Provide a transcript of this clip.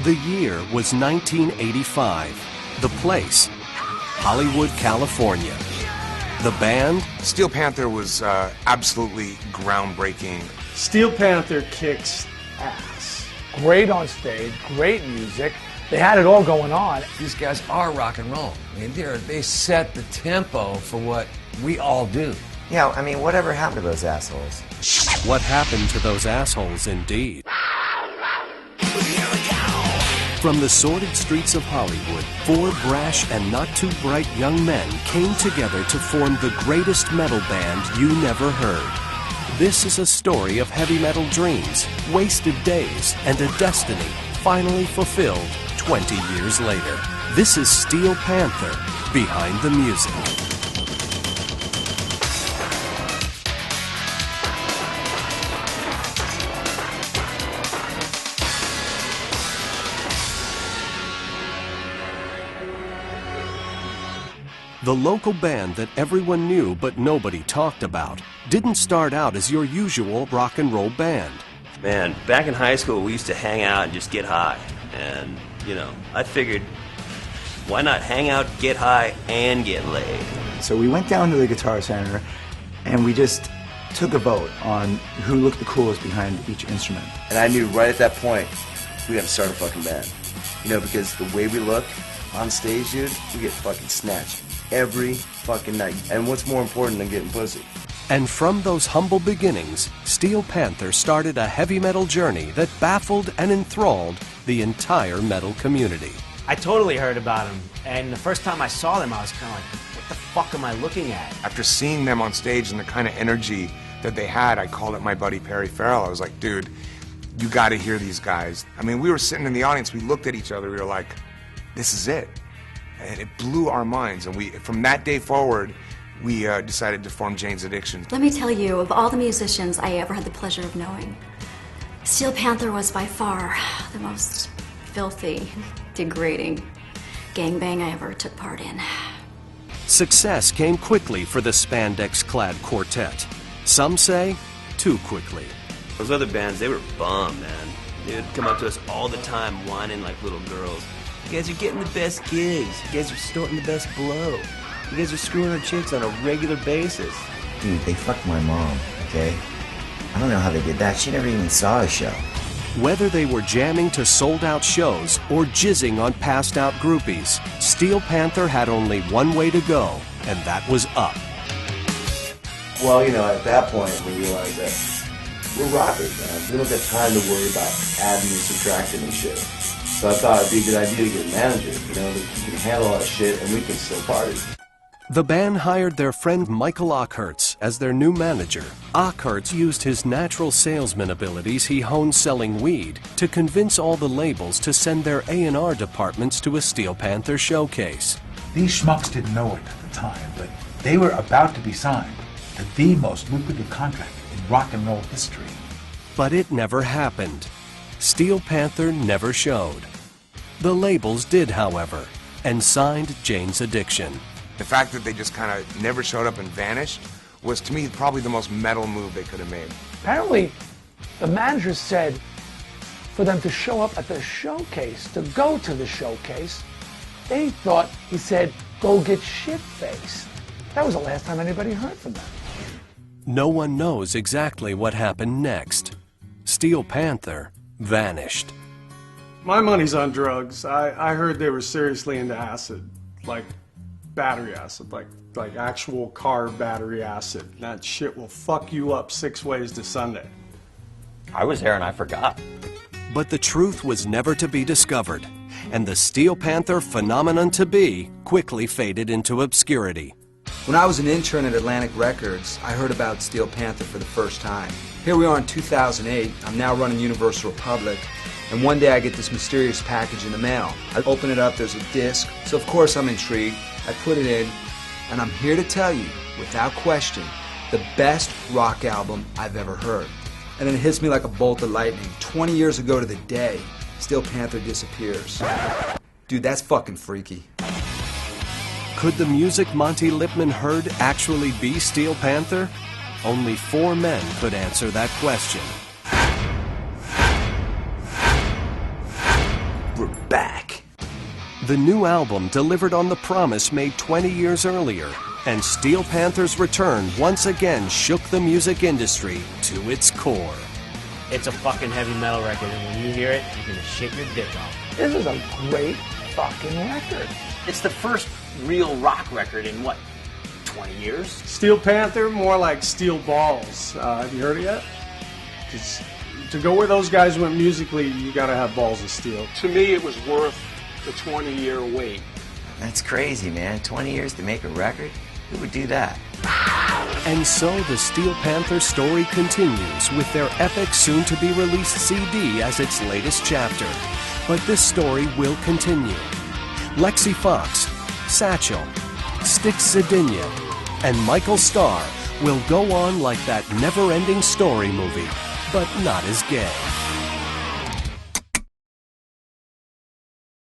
The year was 1985. The place, Hollywood, California. The band? Steel Panther was absolutely groundbreaking. Steel Panther kicks ass. Great on stage, great music. They had it all going on. These guys are rock and roll. I mean, they set the tempo for what we all do. Yeah, I mean, whatever happened to those assholes? What happened to those assholes, indeed? From the sordid streets of Hollywood, four brash and not too bright young men came together to form the greatest metal band you never heard. This is a story of heavy metal dreams, wasted days, and a destiny finally fulfilled 20 years later. This is Steel Panther, Behind the Music. The local band that everyone knew but nobody talked about didn't start out as your usual rock and roll band. Man, back in high school we used to hang out and just get high. And, you know, I figured, why not hang out, get high, and get laid? So we went down to the Guitar Center and we just took a vote on who looked the coolest behind each instrument. And I knew right at that point, we gotta start a fucking band. You know, because the way we look on stage, dude, we get fucking snatched every fucking night. And what's more important than getting pussy? And from those humble beginnings, Steel Panther started a heavy metal journey that baffled and enthralled the entire metal community. I totally heard about them, and the first time I saw them, I was kind of like, what the fuck am I looking at? After seeing them on stage and the kind of energy that they had, I called up my buddy Perry Farrell. I was like, dude, you gotta hear these guys. I mean, we were sitting in the audience, we looked at each other, we were like, this is it. And it blew our minds, and from that day forward, we decided to form Jane's Addiction. Let me tell you, of all the musicians I ever had the pleasure of knowing, Steel Panther was by far the most filthy, degrading gangbang I ever took part in. Success came quickly for the spandex-clad quartet. Some say, too quickly. Those other bands, they were bummed, man. They would come up to us all the time whining like little girls. You guys are getting the best gigs. You guys are snorting the best blow. You guys are screwing our chicks on a regular basis. Dude, they fucked my mom, okay? I don't know how they did that. She never even saw a show. Whether they were jamming to sold-out shows or jizzing on passed-out groupies, Steel Panther had only one way to go, and that was up. Well, you know, at that point, we realized that we're rockers, man. We don't got time to worry about adding and subtracting and shit. So I thought it'd be a good idea to get a manager, you know, that can handle all that shit and we can still party. The band hired their friend Michael Ockhertz as their new manager. Ockhertz used his natural salesman abilities he honed selling weed to convince all the labels to send their A&R departments to a Steel Panther showcase. These schmucks didn't know it at the time, but they were about to be signed to the most lucrative contract in rock and roll history. But it never happened. Steel Panther never showed. The labels did, however, and signed Jane's Addiction. The fact that they just kind of never showed up and vanished was, to me, probably the most metal move they could have made. Apparently, the manager said for them to show up at the showcase, to go to the showcase, they thought he said, go get shit-faced. That was the last time anybody heard from them. No one knows exactly what happened next. Steel Panther vanished. My money's on drugs. I heard they were seriously into acid, like battery acid, like actual car battery acid. That shit will fuck you up 6 ways to Sunday. I was there and I forgot. But the truth was never to be discovered, and the Steel Panther phenomenon to be quickly faded into obscurity. When I was an intern at Atlantic Records, I heard about Steel Panther for the first time. Here we are in 2008, I'm now running Universal Republic, and one day I get this mysterious package in the mail. I open it up, there's a disc, so of course I'm intrigued. I put it in, and I'm here to tell you, without question, the best rock album I've ever heard. And then it hits me like a bolt of lightning. 20 years ago to the day, Steel Panther disappears. Dude, that's fucking freaky. Could the music Monty Lipman heard actually be Steel Panther? Only 4 men could answer that question. We're back. The new album delivered on the promise made 20 years earlier, and Steel Panther's return once again shook the music industry to its core. It's a fucking heavy metal record, and when you hear it, you're gonna shake your dick off. This is a great fucking record. It's the first real rock record in what, 20 years? Steel Panther, more like steel balls. Have you heard it yet? 'Cause to go where those guys went musically, you gotta have balls of steel. To me, it was worth the 20-year wait. That's crazy, man. 20 years to make a record? Who would do that? And so the Steel Panther story continues with their epic soon-to-be-released CD as its latest chapter. But this story will continue. Lexi Fox, Satchel, Styx Zadinia, and Michael Starr will go on like that never-ending story movie, but not as gay.